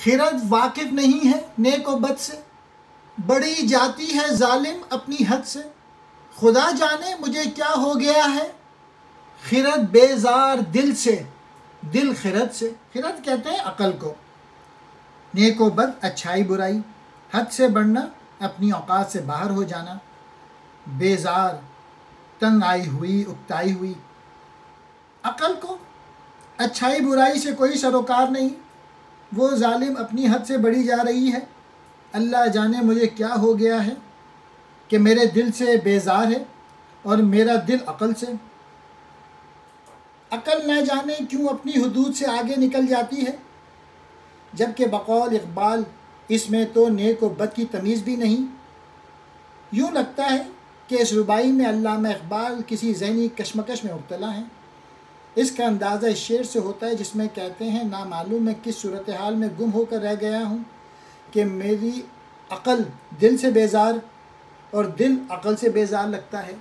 खिरद वाकिफ नहीं है नेक व बद से, बड़ी जाती है जालिम अपनी हद से। खुदा जाने मुझे क्या हो गया है, खिरद बेजार दिल से, दिल खिरद से। खिरद कहते हैं अकल को। नेक व बद अच्छाई बुराई, हद से बढ़ना, अपनी औकात से बाहर हो जाना। बेजार तंग आई हुई, उकताई हुई। अकल को अच्छाई बुराई से कोई सरोकार नहीं, वो जालिम अपनी हद से बढ़ी जा रही है। अल्लाह जाने मुझे क्या हो गया है कि मेरे दिल से बेजार है और मेरा दिल अकल से। अकल न जाने क्यों अपनी हुदूद से आगे निकल जाती है, जबकि बकौल इकबाल इसमें तो नेक व बद की तमीज़ भी नहीं। यूँ लगता है कि इस रुबाई में अल्लामा इकबाल किसी ज़हनी कशमकश में मुब्तला हैं। इसका अंदाज़ा इस शेर से होता है जिसमें कहते हैं, ना मालूम मैं किस सूरत हाल में गुम होकर रह गया हूँ कि मेरी अक़ल दिल से बेजार और दिल अक़ल से बेजार लगता है।